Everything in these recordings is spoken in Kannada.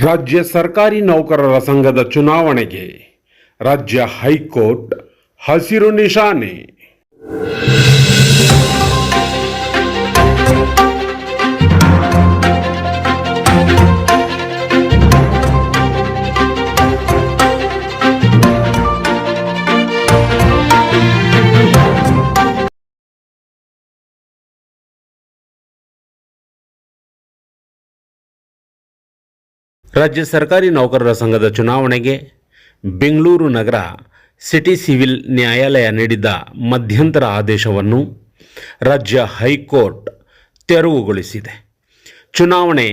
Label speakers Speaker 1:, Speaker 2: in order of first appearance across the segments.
Speaker 1: ರಾಜ್ಯ ಸರ್ಕಾರಿ ನೌಕರರ ಸಂಘದ ಚುನಾವಣೆಗೆ ರಾಜ್ಯ ಹೈಕೋರ್ಟ್ ಹಸಿರು ನಿಶಾನೆ. ರಾಜ್ಯ ಸರ್ಕಾರಿ ನೌಕರರ ಸಂಘದ ಚುನಾವಣೆಗೆ ಬೆಂಗಳೂರು ನಗರ ಸಿಟಿ ಸಿವಿಲ್ ನ್ಯಾಯಾಲಯ ನೀಡಿದ್ದ ಮಧ್ಯಂತರ ಆದೇಶವನ್ನು ರಾಜ್ಯ ಹೈಕೋರ್ಟ್ ತೆರವುಗೊಳಿಸಿದೆ. ಚುನಾವಣೆ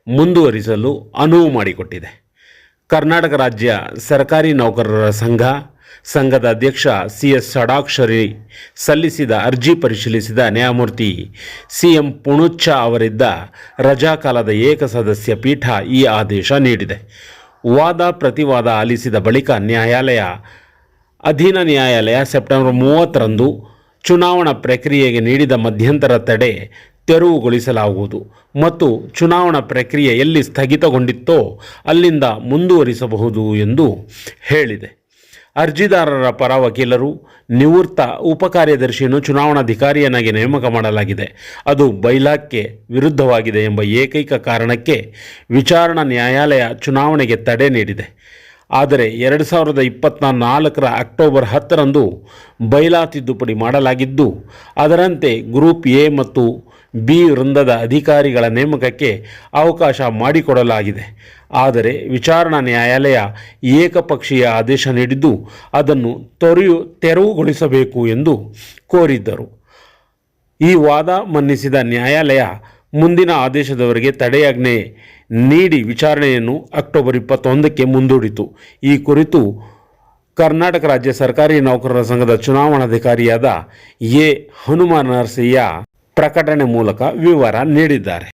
Speaker 1: ಮುಂದುವರಿಸಲು ಅನುವು ಮಾಡಿಕೊಟ್ಟಿದೆ. ಕರ್ನಾಟಕ ರಾಜ್ಯ ಸರ್ಕಾರಿ ನೌಕರರ ಸಂಘದ ಅಧ್ಯಕ್ಷ CS ಷಡಾಕ್ಷರಿ ಸಲ್ಲಿಸಿದ ಅರ್ಜಿ ಪರಿಶೀಲಿಸಿದ ನ್ಯಾಯಮೂರ್ತಿ CM ಪುಣುಚ್ಚ ಅವರಿದ್ದ ರಜಾಕಾಲದ ಏಕಸದಸ್ಯ ಪೀಠ ಈ ಆದೇಶ ನೀಡಿದೆ. ವಾದ ಪ್ರತಿವಾದ ಆಲಿಸಿದ ಬಳಿಕ ಅಧೀನ ನ್ಯಾಯಾಲಯ ಸೆಪ್ಟೆಂಬರ್ 30ರಂದು ಚುನಾವಣಾ ಪ್ರಕ್ರಿಯೆಗೆ ನೀಡಿದ ಮಧ್ಯಂತರ ತಡೆ ತೆರವುಗೊಳಿಸಲಾಗುವುದು ಮತ್ತು ಚುನಾವಣಾ ಪ್ರಕ್ರಿಯೆ ಎಲ್ಲಿ ಸ್ಥಗಿತಗೊಂಡಿತ್ತೋ ಅಲ್ಲಿಂದ ಮುಂದುವರಿಸಬಹುದು ಎಂದು ಹೇಳಿದೆ. ಅರ್ಜಿದಾರರ ಪರ ವಕೀಲರು ನಿವೃತ್ತ ಉಪಕಾರ್ಯದರ್ಶಿಯನ್ನು ಚುನಾವಣಾಧಿಕಾರಿಯನ್ನಾಗಿ ನೇಮಕ ಮಾಡಲಾಗಿದೆ. ಅದು ಬೈಲಾಕ್ಕೆ ವಿರುದ್ಧವಾಗಿದೆ ಎಂಬ ಏಕೈಕ ಕಾರಣಕ್ಕೆ ವಿಚಾರಣಾ ನ್ಯಾಯಾಲಯ ಚುನಾವಣೆಗೆ ತಡೆ ನೀಡಿದೆ. ಆದರೆ 2024 ಅಕ್ಟೋಬರ್ 10ರಂದು ಬೈಲಾ ತಿದ್ದುಪಡಿ ಮಾಡಲಾಗಿದ್ದು, ಅದರಂತೆ ಗ್ರೂಪ್ ಎ ಮತ್ತು ಬಿ ವೃಂದದ ಅಧಿಕಾರಿಗಳ ನೇಮಕಕ್ಕೆ ಅವಕಾಶ ಮಾಡಿಕೊಡಲಾಗಿದೆ. ಆದರೆ ವಿಚಾರಣಾ ನ್ಯಾಯಾಲಯ ಏಕಪಕ್ಷೀಯ ಆದೇಶ ನೀಡಿದ್ದು ಅದನ್ನು ತೆರವುಗೊಳಿಸಬೇಕು ಎಂದು ಕೋರಿದ್ದರು. ಈ ವಾದ ಮನ್ನಿಸಿದ ನ್ಯಾಯಾಲಯ ಮುಂದಿನ ಆದೇಶದವರೆಗೆ ತಡೆಯಾಜ್ಞೆ ನೀಡಿ ವಿಚಾರಣೆಯನ್ನು ಅಕ್ಟೋಬರ್ 21ಕ್ಕೆ ಮುಂದೂಡಿತು. ಈ ಕುರಿತು ಕರ್ನಾಟಕ ರಾಜ್ಯ ಸರ್ಕಾರಿ ನೌಕರರ ಸಂಘದ ಚುನಾವಣಾಧಿಕಾರಿಯಾದ ಎ. ಹನುಮ ನರಸಯ್ಯ ಪ್ರಕಟಣೆ ಮೂಲಕ ವಿವರ ನೀಡಿದ್ದಾರೆ.